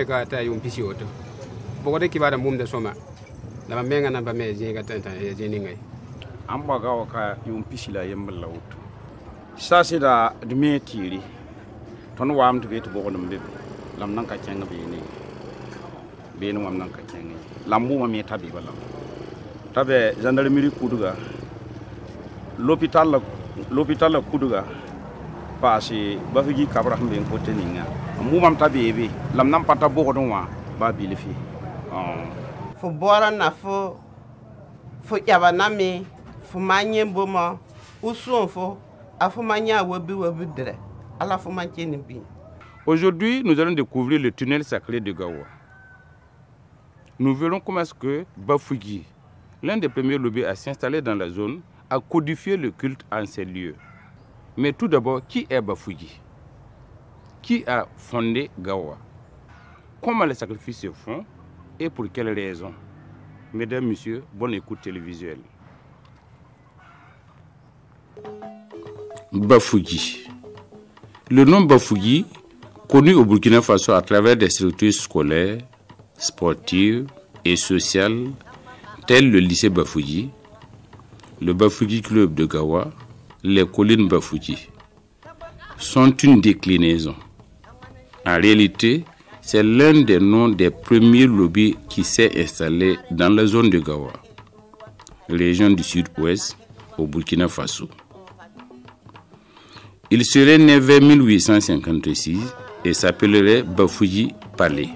ka ta yum pisi oto bogo de kibara mum de soma la menga na ba me jinga tanta e jiningai amba ga ka yum pisi la yembla oto sa c'est da demi tiri ton wam to beto bogo dum be lam nan ka kenga be ni wam nan ka kenga lambu ma me tabi bala tabe gendarmerie kuduga l'hôpital kuduga passé bafigi kabra mbe ko teninga mu mam tabi be lam nan pata bogo don wa ba bilifi fo bora na fo yaba na me fo manye mboma usu fo afo manya wobi dre ala fo manche ni bi. Aujourd'hui, nous allons découvrir le tunnel sacré de Gawa. Nous verrons comment est-ce que Bafougi, l'un des premiers lobbies à s'installer dans la zone, a codifié le culte en ces lieux. Mais tout d'abord, qui est Bafougi? Qui a fondé Gawa? Comment les sacrifices se font et pour quelles raisons? Mesdames, Messieurs, bonne écoute télévisuelle. Bafougi. Le nom Bafougi, connu au Burkina Faso à travers des structures scolaires, sportives et sociales, telles le lycée Bafougi, le Bafougi Club de Gawa, les collines Bafougi, sont une déclinaison. En réalité, c'est l'un des noms des premiers lobbies qui s'est installé dans la zone de Gawa, région du sud-ouest, au Burkina Faso. Il serait né vers 1856 et s'appellerait Bafougi Palais.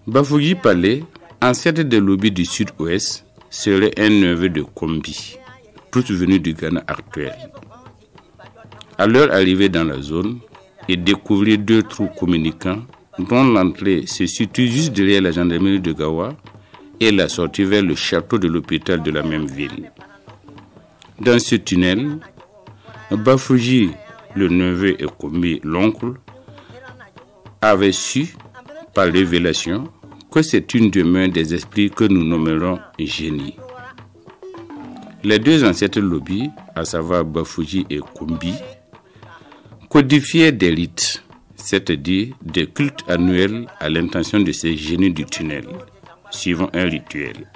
Bafougi Palais, ancêtre des lobbies du sud-ouest, serait un neveu de Kombi, tous venus du Ghana actuel. À leur arrivée dans la zone, ils découvrirent deux trous communicants dont l'entrée se situe juste derrière la gendarmerie de Gawa et la sortie vers le château de l'hôpital de la même ville. Dans ce tunnel, Bafougi, le neveu et Kombi, l'oncle, avait su, par révélation, que c'est une demeure des esprits que nous nommerons génie. Les deux ancêtres lobbies, à savoir Bafougi et Kombi, codifiaient des rites, c'est-à-dire des cultes annuels à l'intention de ces génies du tunnel, suivant un rituel.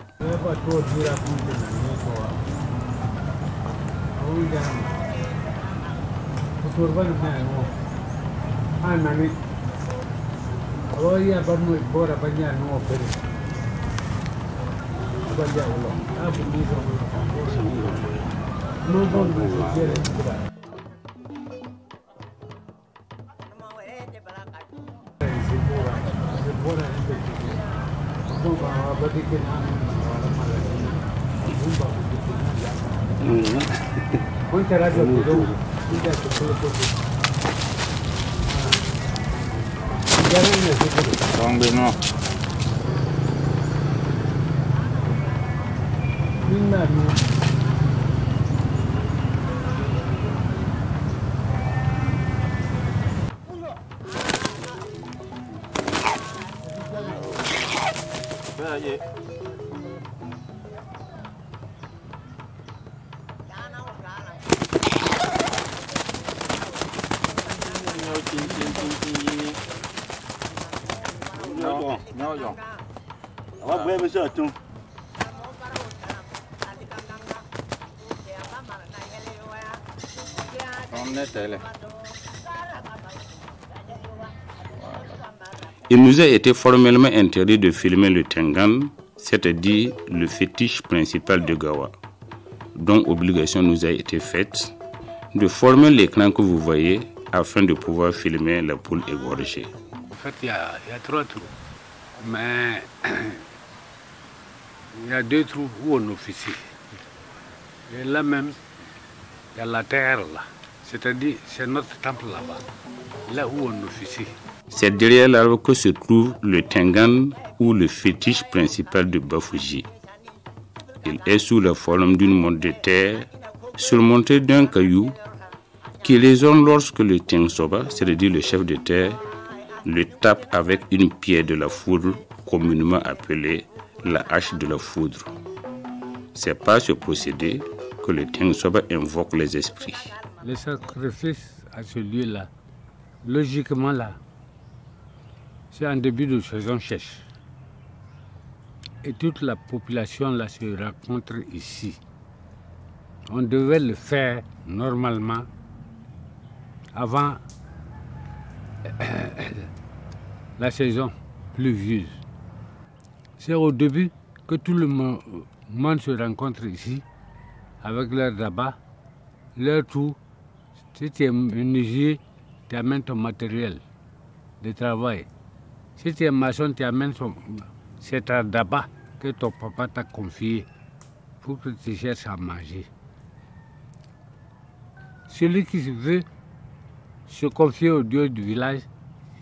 Il nous a été formellement interdit de filmer le Tengan, c'est-à-dire le fétiche principal de Gawa, dont obligation nous a été faite de former l'écran que vous voyez afin de pouvoir filmer la poule égorgée. En fait, il y a trois trous, mais il y a deux trous où on officie. Et là même, il y a la terre là, c'est-à-dire c'est notre temple là-bas, là où on officie. C'est derrière l'arbre que se trouve le Tengan ou le fétiche principal de Bafougi. Il est sous la forme d'une motte de terre surmontée d'un caillou qui résonne lorsque le Tengsoba, c'est-à-dire le chef de terre, le tape avec une pierre de la foudre communément appelée la hache de la foudre. C'est par ce procédé que le Tengsoba invoque les esprits. Le sacrifice à ce lieu-là, logiquement là, c'est en début de saison sèche. Et toute la population là se rencontre ici. On devait le faire normalement avant la saison pluvieuse. C'est au début que tout le monde se rencontre ici avec leur daba, leur tout. Si tu es menuisier, tu amènes ton matériel de travail. Si tu es maçon, tu amènes cet daba que ton papa t'a confié pour que tu cherches à manger. Celui qui veut se confier au Dieu du village,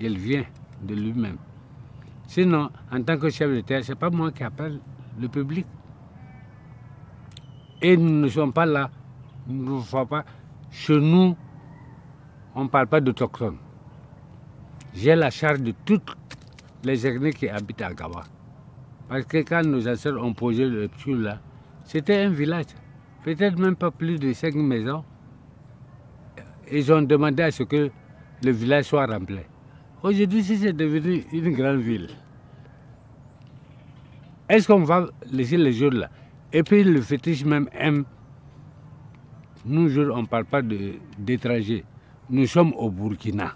il vient de lui-même. Sinon, en tant que chef de terre, ce n'est pas moi qui appelle le public. Et nous ne sommes pas là. Nous ne sommes pas. Chez nous, on ne parle pas d'autochtones. J'ai la charge de toutes les ethnies qui habitent à Gawa. Parce que quand nos ancêtres ont posé le puits là, c'était un village. Peut-être même pas plus de 5 maisons. Ils ont demandé à ce que le village soit rempli. Aujourd'hui, c'est devenu une grande ville. Est-ce qu'on va laisser les gens là? Et puis le fétiche même aime. Nous, on ne parle pas d'étrangers. Nous sommes au Burkina.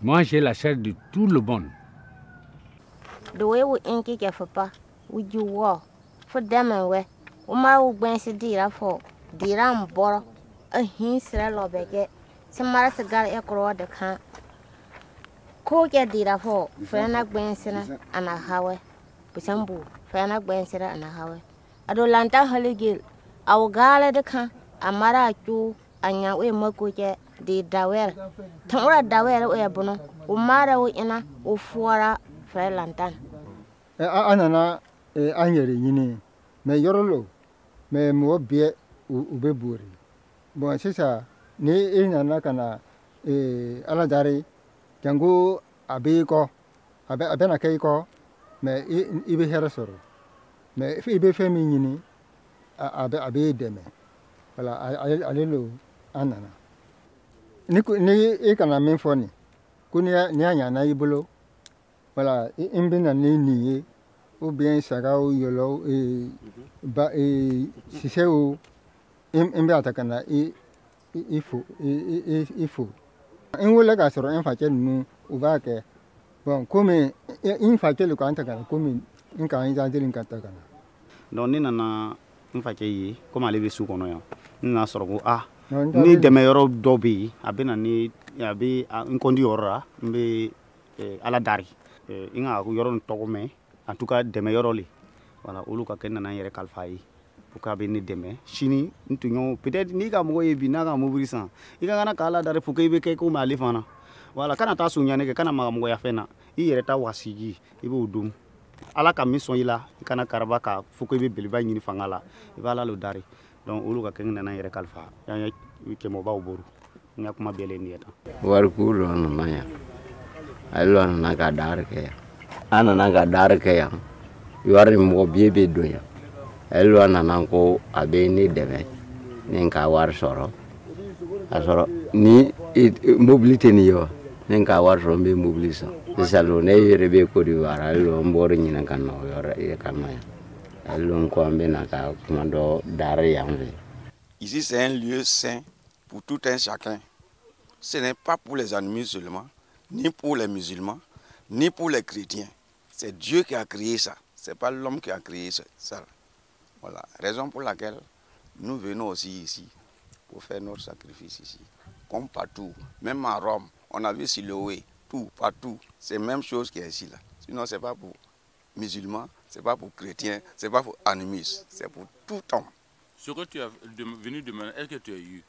Moi, j'ai la charge de tout le monde. The way we ink it for pa, would you walk for them and where? My old Gwency dear for Diram Boro, a hinsel or beggar. Some matters a guy across the camp. Cook your dear for Fana Gwenson and a howe. Busambu, Fana Gwenson and a howe. I don't lanta Holy our gala the camp, a mara you, and your way mokuja, the dawer. Tamara dawer, where bono, Umara ina, Ufora. Anana anyere yini me yorolo me mo bie ubeburi bon sisa ni inana kana aladari jango abiko abena keiko me ibe herasoro me ibe femi yini abe deme wala alelo anana ni kana menfoni kunia ni anya na ibolo. Voilà, il bien ni ou bien saga ou yolo si c'est où il attaquer il faut un wala ka soro un fatel nous ou va que bon comme un fatel ko anta kana comme un ka anja delin ka ta kana donc ni nana un fatel yi comme aller be su kono ya na soro ko ni de meilleur dobi abena ni abi un kondi ora mbe ala dari inga ko yoron togome en tout cas deme yoroli voilà olu ka ken na yere kalfa yi pour ka be ni deme chini ntunyo peut-être ni ka mo yebi na ka mo burisan iga kana kala dare pour ke be ke ko mali fana voilà kana ta sunya ne ke kana ma mo ya fena i yere ta wasiji ibe udum ala ka mission ila kana karaba ka faut ke be beliba nyini fangala ibala lo dare donc olu ka ken na yere kalfa ya ke mo ba oboru nya kuma bele ni eta war kulo na maya allo na ga darke ana na ga darke ya yori mo biebe doya allo na ko abe ni deme ni ka war soro asoro ni mobilité ni yo ni ka war soro be mobilisation salo ne rebe ko di war allo mbor ni na kan no yoro e kan ma allo ko ambe na ka komando dare yambe. Ici c'est un lieu saint pour tout un chacun. Ce n'est pas pour les ennemis seulement, ni pour les musulmans, ni pour les chrétiens. C'est Dieu qui a créé ça. Ce n'est pas l'homme qui a créé ça. Voilà. Raison pour laquelle nous venons aussi ici pour faire notre sacrifice ici. Comme partout, même à Rome, on a vu Siloé, tout, partout. C'est la même chose qui est ici. Là. Sinon, ce n'est pas pour musulmans, ce n'est pas pour chrétiens, ce n'est pas pour animistes, c'est pour tout homme. Ce que tu es venu demander, est-ce que tu as eu?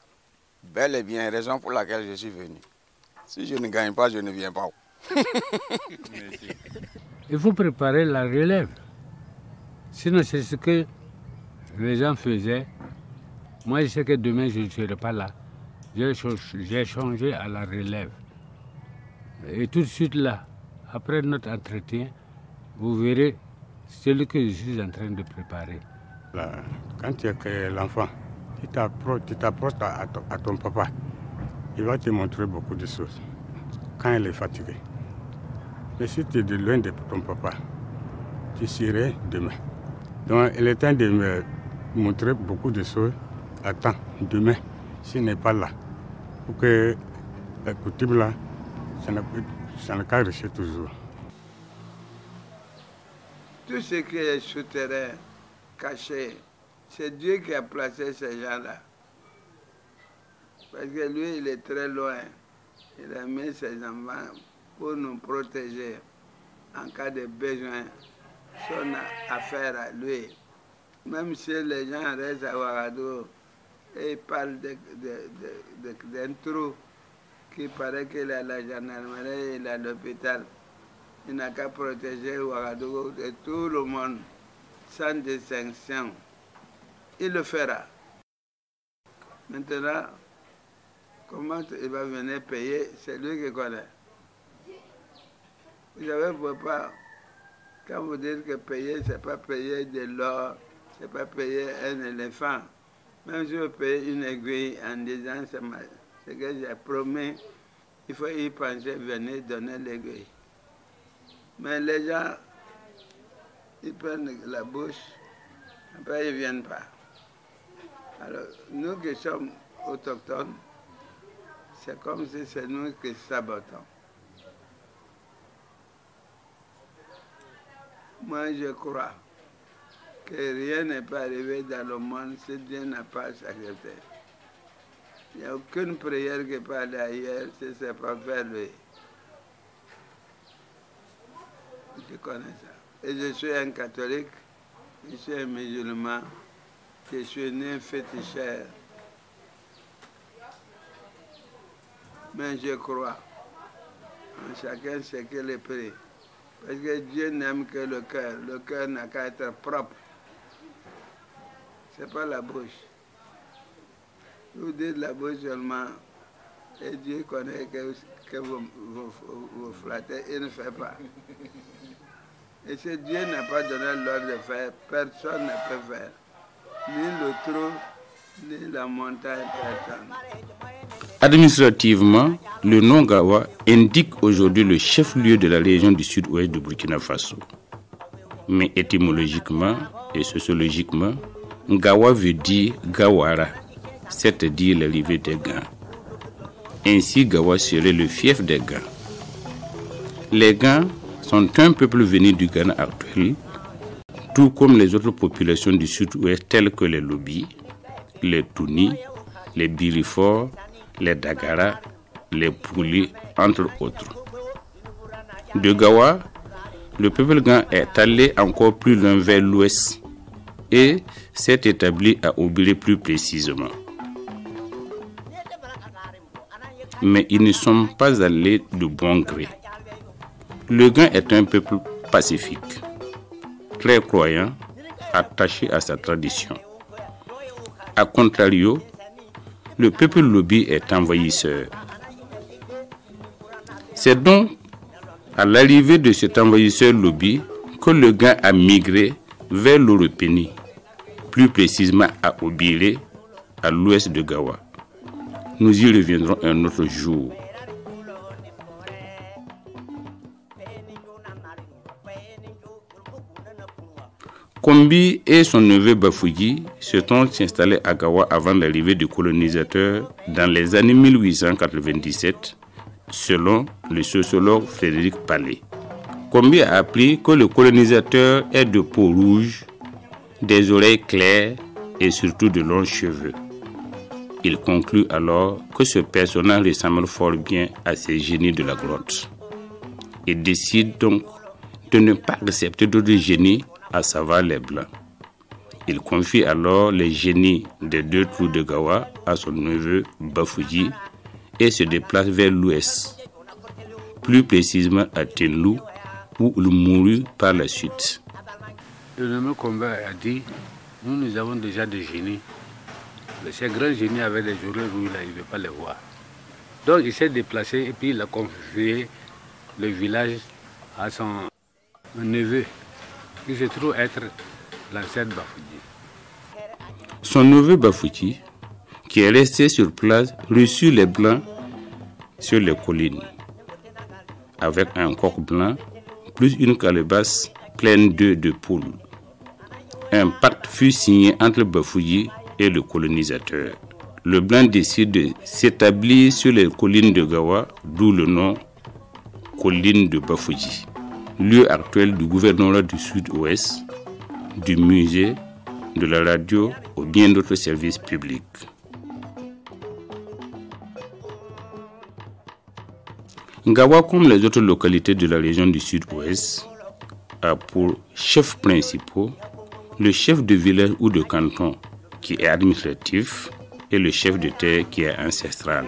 Bel et bien, raison pour laquelle je suis venu. Si je ne gagne pas, je ne viens pas. Il faut préparer la relève. Sinon, c'est ce que les gens faisaient. Moi, je sais que demain, je ne serai pas là. J'ai changé à la relève. Et tout de suite là, après notre entretien, vous verrez celui que je suis en train de préparer. Là, quand tu es l'enfant, tu t'approches à ton papa. Il va te montrer beaucoup de choses. Quand il est fatigué, Mais si tu es de loin de ton papa, tu serais demain. Donc il est temps de me montrer beaucoup de choses. Attends, demain, s'il n'est pas là, pour que la coutume là, ça n'a qu'à rester toujours. Tout ce qui est souterrain, caché, c'est Dieu qui a placé ces gens-là. Parce que lui, il est très loin. Il a mis ses enfants pour nous protéger en cas de besoin. Son affaire à lui. Même si les gens restent à Ouagadougou et ils parlent d'un trou qui paraît qu'il est à la gendarmerie, il est à l'hôpital. Il n'a qu'à protéger Ouagadougou de tout le monde, sans distinction. Il le fera. Maintenant, comment il va venir payer, c'est lui qui connaît. Vous savez, vous ne pouvez pas, quand vous dites que payer, ce n'est pas payer de l'or, ce n'est pas payer un éléphant. Même si vous payez une aiguille en disant c'est que j'ai promis, il faut y penser, venir donner l'aiguille. Mais les gens, ils prennent la bouche, après ils ne viennent pas. Alors, nous qui sommes autochtones, c'est comme si c'est nous qui sabotons. Moi, je crois que rien n'est pas arrivé dans le monde si Dieu n'a pas sacrifié. Il n'y a aucune prière qui peut aller ailleurs si ce n'est pas vers lui. Je connais ça. Et je suis un catholique, je suis un musulman, je suis né féticheur. Mais je crois en chacun ce qu'il est pris. Parce que Dieu n'aime que le cœur. Le cœur n'a qu'à être propre. Ce n'est pas la bouche. Vous dites la bouche seulement, et Dieu connaît que vous flattez, il ne fait pas. Et si Dieu n'a pas donné l'ordre de faire, personne ne peut faire. Ni le trou, ni la montagne, personne. Administrativement, le nom Gawa indique aujourd'hui le chef-lieu de la région du sud-ouest de Burkina Faso. Mais étymologiquement et sociologiquement, Gawa veut dire Gawara, c'est-à-dire l'arrivée des Gans. Ainsi, Gawa serait le fief des Gans. Les Gans sont un peuple venu du Ghana actuel, tout comme les autres populations du sud-ouest telles que les Lobi, les Tuni, les Birifor, les Dagara, les Pouli, entre autres. De Gawa, le peuple Gan est allé encore plus loin vers l'ouest et s'est établi à Obiré plus précisément. Mais ils ne sont pas allés de bon gré. Le Gan est un peuple pacifique, très croyant, attaché à sa tradition. A contrario, le peuple Lobi est envahisseur. C'est donc à l'arrivée de cet envahisseur Lobi que le Gan a migré vers l'Oropénie, plus précisément à Obiré, à l'ouest de Gawa. Nous y reviendrons un autre jour. Kombi et son neveu Bafougi se sont installés à Gawa avant l'arrivée du colonisateur dans les années 1897, selon le sociologue Frédéric Palais. Kombi a appris que le colonisateur est de peau rouge, des oreilles claires et surtout de longs cheveux. Il conclut alors que ce personnage ressemble fort bien à ces génies de la grotte. Il décide donc de ne pas accepter d'autres génies, à savoir les Blancs. Il confie alors les génies des deux trous de Gawa à son neveu Bafougi et se déplace vers l'ouest, plus précisément à Tenlou, où il mourut par la suite. Le nommé Combat a dit, nous avons déjà des génies. Ces grands génies avec les oreilles rouges, là, il ne veut pas les voir. Donc il s'est déplacé et puis il a confié le village à son neveu, qui se trouve être l'ancêtre Bafougi. Son neveu Bafougi, qui est resté sur place, reçut les Blancs sur les collines, avec un coq blanc plus une calebasse pleine d'œufs de poule. Un pacte fut signé entre Bafouilly et le colonisateur. Le Blanc décide de s'établir sur les collines de Gawa, d'où le nom colline de Bafouilly, lieu actuel du gouvernorat du Sud-Ouest, du musée, de la radio ou bien d'autres services publics. Gawa, comme les autres localités de la région du Sud-Ouest, a pour chefs principaux le chef de village ou de canton qui est administratif et le chef de terre qui est ancestral.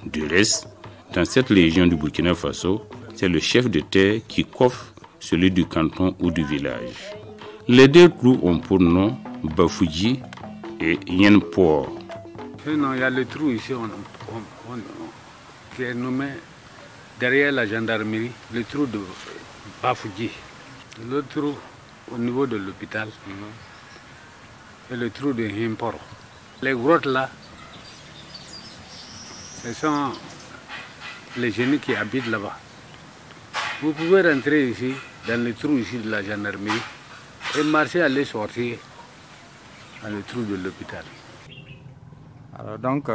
Du reste, dans cette région du Burkina Faso, c'est le chef de terre qui coiffe celui du canton ou du village. Les deux trous ont pour nom Bafouilly et Yenpor. Non, il y a le trou ici qui est nommé derrière la gendarmerie, le trou de Bafouilly. Le trou au niveau de l'hôpital et le trou de Yenpor. Les grottes là, ce sont les génies qui habitent là-bas. Vous pouvez rentrer ici, dans le trou ici de la gendarmerie, et marcher, aller sortir dans le trou de l'hôpital. Alors donc,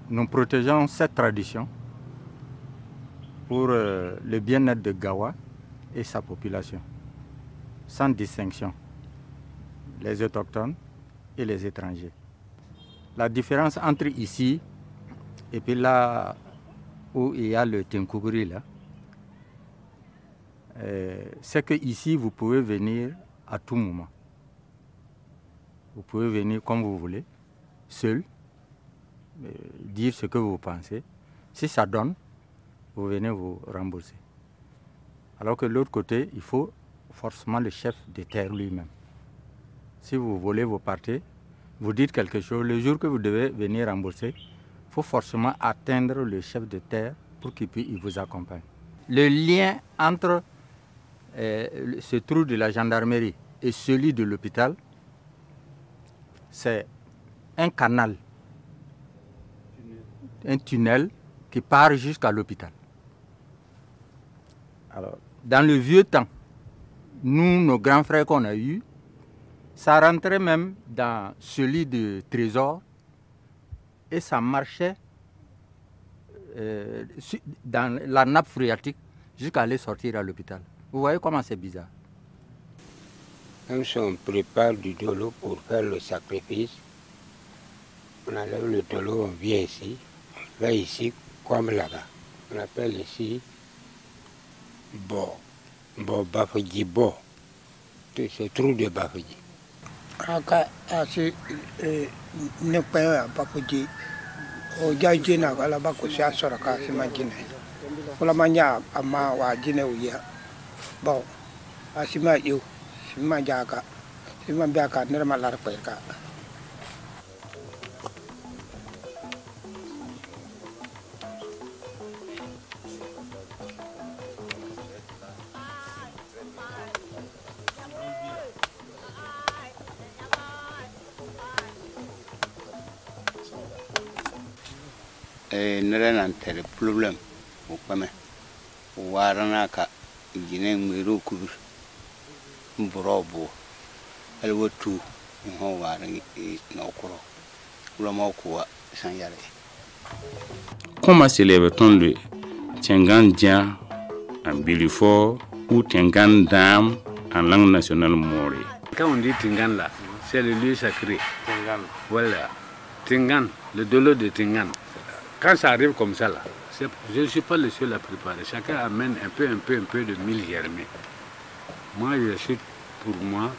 nous protégeons cette tradition pour le bien-être de Gawa et sa population, sans distinction, les autochtones et les étrangers. La différence entre ici et puis là où il y a le Tinkougouri, là, c'est que ici vous pouvez venir à tout moment. Vous pouvez venir comme vous voulez, seul, dire ce que vous pensez. Si ça donne, vous venez vous rembourser. Alors que de l'autre côté, il faut forcément le chef de terre lui-même. Si vous volez, vous partez, vous dites quelque chose, le jour que vous devez venir rembourser, il faut forcément atteindre le chef de terre pour qu'il vous accompagne. Le lien entre ce trou de la gendarmerie et celui de l'hôpital, c'est un canal, un tunnel qui part jusqu'à l'hôpital. Alors, dans le vieux temps, nous, nos grands frères qu'on a eus, ça rentrait même dans celui de trésor et ça marchait dans la nappe phréatique jusqu'à aller sortir à l'hôpital. Vous voyez comment c'est bizarre. Même si on prépare du dolo pour faire le sacrifice, on enlève le dolo, on vient ici, on fait ici comme là-bas. On appelle ici Bo. Bo Bafouilly Bo. C'est trou de Bafouilly. Aka asi ne pa Bafouilly o jajina kala ba ko sha soraka si majine kula manya ama wa jine uya bon asima yu sima jaka sima biaka ne ma lar ka Nere problème au comme warana ka gine ngiro kubir mbrobo alwatu ho waran no kuro ulama kuwa san yare. Comment célèbre-t-on le Tchengan-Dia en Bilifort ou Tchengan-Dam en langue nationale morée? Quand on dit Tingan là, c'est le lieu sacré. Tingan. Voilà. Tingan, le dolo de Tingan. Quand ça arrive comme ça là, je ne suis pas le seul à préparer. Chacun amène un peu de mille germés. Moi, j'ajoute pour moi,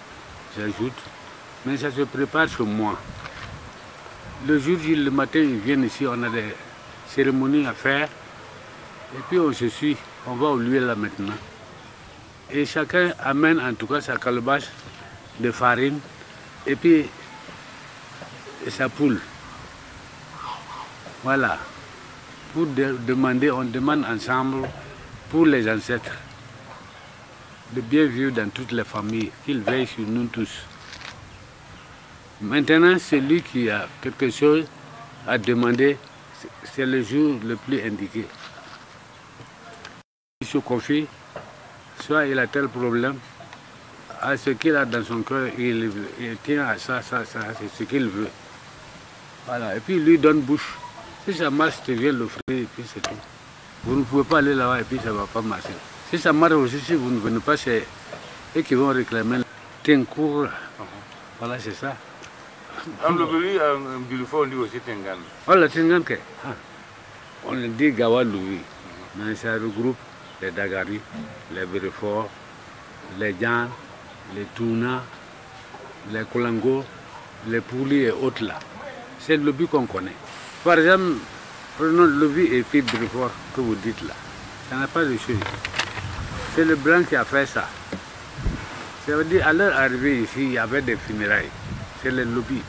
j'ajoute, mais ça se prépare sur moi. Le jour J, le matin, ils viennent ici, on a des cérémonies à faire, et puis on se suit, on va au lieu là maintenant. Et chacun amène en tout cas sa calebasse de farine, et puis sa poule. Voilà. Pour demander, on demande ensemble pour les ancêtres de bien vivre dans toutes les familles, qu'ils veillent sur nous tous. Maintenant, celui qui a quelque chose à demander, c'est le jour le plus indiqué. Il se confie soit il a tel problème, à ce qu'il a dans son cœur, il tient à ça, c'est ce qu'il veut. Voilà, et puis il lui donne bouche. Si ça marche, tu viens l'offrir et puis c'est tout. Vous ne pouvez pas aller là-bas et puis ça ne va pas marcher. Si ça marche aussi, si vous ne venez pas, c'est eux qui vont réclamer. Tencourt, voilà, c'est ça. En Loubi, on dit aussi Tengan. Voilà, Tengan, on dit Gawa Loubi, mais ça regroupe les Dagari, les Béréforts, les Djan, les Touna, les Kolango, les Pouli et autres là. C'est le Loubi qu'on connaît. Par exemple, prenons le Loubi et puis Béréfort que vous dites là. Ça n'a pas de chose. C'est le blanc qui a fait ça. Ça veut dire, à leur arrivée ici, il y avait des funérailles. C'est le lobby.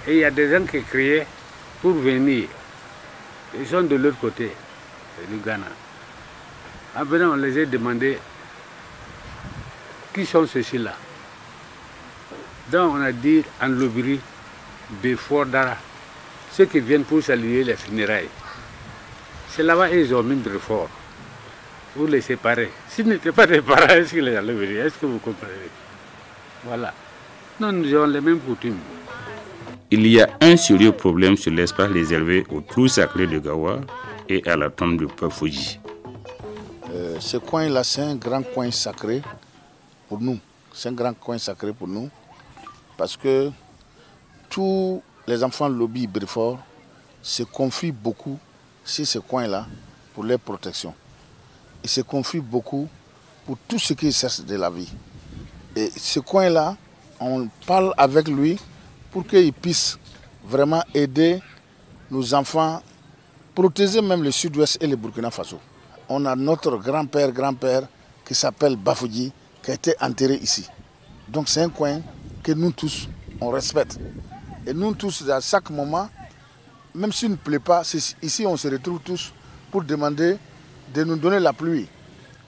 Et il y a des gens qui criaient pour venir. Ils sont de l'autre côté du Ghana. Après, on les a demandé qui sont ceux-ci-là. Donc, on a dit en Lobiri, Béfort Dara, ceux qui viennent pour saluer les funérailles. C'est là-bas ils ont mis Béfort. Vous les séparez. S'ils n'étaient pas des parents, est-ce qu'ils les enlèveraient? Est-ce que vous comprenez? Voilà. Nous avons les mêmes coutumes. Il y a un sérieux problème sur l'espace réservé au clou sacré de Gawa et à la tombe du peuple Fuji. Ce coin-là, c'est un grand coin sacré pour nous. C'est un grand coin sacré pour nous parce que tous les enfants de Lobby Béréfort se confient beaucoup sur ce coin-là pour leur protection. Ils se confient beaucoup pour tout ce qu'ils cherchent de la vie. Et ce coin-là, on parle avec lui pour qu'il puisse vraiment aider nos enfants, protéger même le sud-ouest et le Burkina Faso. On a notre grand-père qui s'appelle Bafouji, qui a été enterré ici. Donc c'est un coin que nous tous, on respecte. Et nous tous, à chaque moment, même s'il ne plaît pas, ici on se retrouve tous pour demander de nous donner la pluie,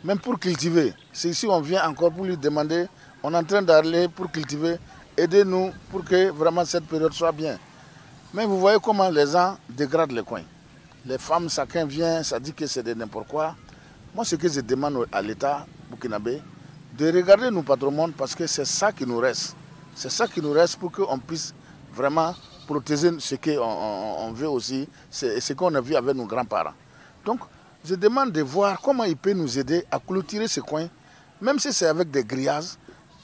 même pour cultiver. C'est ici on vient encore pour lui demander, on est en train d'aller pour cultiver, aidez-nous pour que vraiment cette période soit bien. Mais vous voyez comment les gens dégradent les coins. Les femmes, chacun vient, ça dit que c'est de n'importe quoi. Moi, ce que je demande à l'État burkinabé, de regarder nos patrimoines parce que c'est ça qui nous reste. C'est ça qui nous reste pour qu'on puisse vraiment protéger ce qu'on veut aussi, ce qu'on a vu avec nos grands-parents. Donc, je demande de voir comment il peut nous aider à clôturer ce coin, même si c'est avec des grillages,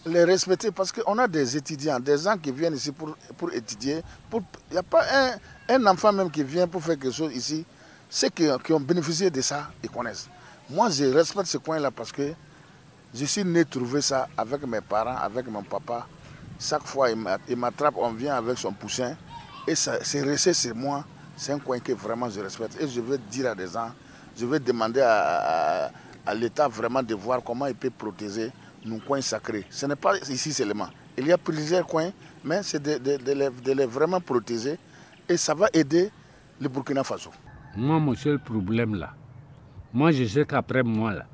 les respecter, parce qu'on a des étudiants, des gens qui viennent ici pour étudier. Il n'y a pas un enfant même qui vient pour faire quelque chose ici. Ceux qui ont bénéficié de ça, ils connaissent. Moi, je respecte ce coin-là parce que je suis né trouver ça avec mes parents, avec mon papa. Chaque fois, il m'attrape, on vient avec son poussin. Et c'est resté sur moi. C'est un coin que vraiment je respecte. Et je veux dire à des gens, je vais demander à l'État vraiment de voir comment il peut protéger nos coins sacrés. Ce n'est pas ici seulement. Il y a plusieurs coins, mais c'est de les vraiment protéger. Et ça va aider le Burkina Faso. Moi, mon seul problème là, moi je sais qu'après moi là,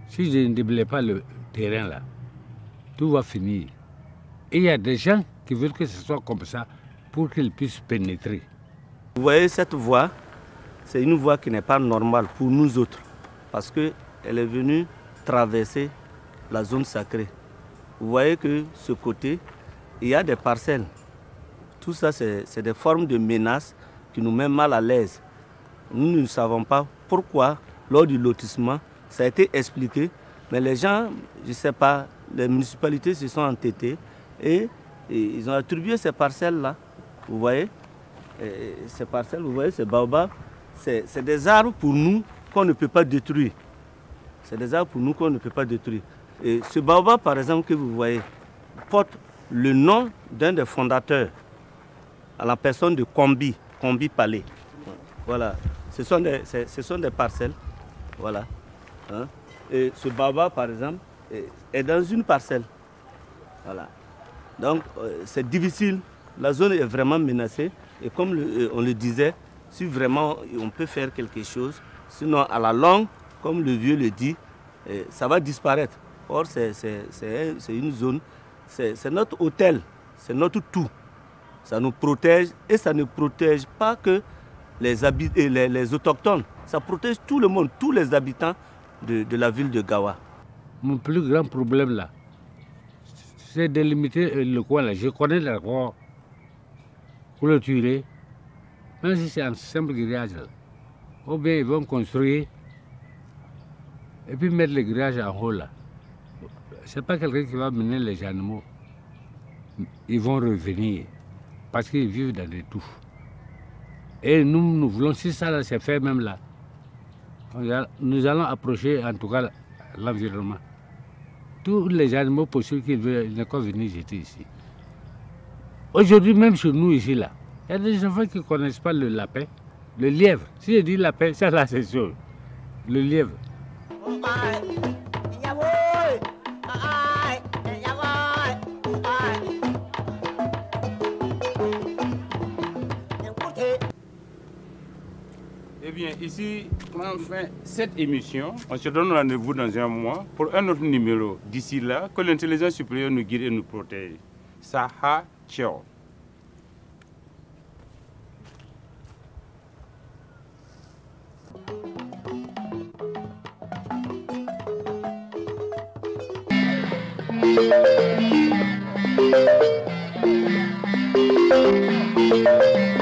si je ne déblaye pas le terrain là, tout va finir. Et il y a des gens qui veulent que ce soit comme ça pour qu'ils puissent pénétrer. Vous voyez cette voie, c'est une voie qui n'est pas normale pour nous autres, parce qu'elle est venue traverser la zone sacrée. Vous voyez que ce côté, il y a des parcelles. Tout ça, c'est des formes de menaces qui nous mettent mal à l'aise. Nous ne savons pas pourquoi, lors du lotissement, ça a été expliqué, mais les gens, je ne sais pas, les municipalités se sont entêtées et ils ont attribué ces parcelles-là. Vous voyez, ces parcelles, vous voyez, ces baobabs, c'est des arbres pour nous qu'on ne peut pas détruire. C'est des arbres pour nous qu'on ne peut pas détruire. Et ce baobab, par exemple, que vous voyez, porte le nom d'un des fondateurs, à la personne de Kombi Palais. Voilà, ce sont des parcelles. Voilà. Hein? Et ce baobab, par exemple, est dans une parcelle. Voilà. Donc, c'est difficile. La zone est vraiment menacée. Et comme on le disait, si vraiment on peut faire quelque chose, sinon à la longue, comme le vieux le dit, ça va disparaître. Or, c'est une zone, c'est notre hôtel, c'est notre tout. Ça nous protège et ça ne protège pas que les autochtones. Ça protège tout le monde, tous les habitants de la ville de Gawa. mon plus grand problème là, c'est de limiter le coin là. Je connais l'accord clôturé, même si c'est un simple grillage là. Ou bien ils vont construire et puis mettre le grillage en haut là. C'est pas quelqu'un qui va mener les animaux. Ils vont revenir parce qu'ils vivent dans des touffes. Et nous voulons, si ça s'est fait même là, nous allons approcher en tout cas l'environnement. Tous les animaux possibles qu'ils veulent, ne peuvent venir jeter ici. Aujourd'hui, même chez nous ici là, il y a des enfants qui ne connaissent pas le lapin, le lièvre. Si je dis lapin, ça là c'est sûr. Le lièvre. Eh bien, ici, enfin, cette émission, on se donne rendez-vous dans un mois pour un autre numéro. D'ici là, que l'intelligence supérieure nous guide et nous protège. Saha, ciao. Thank you.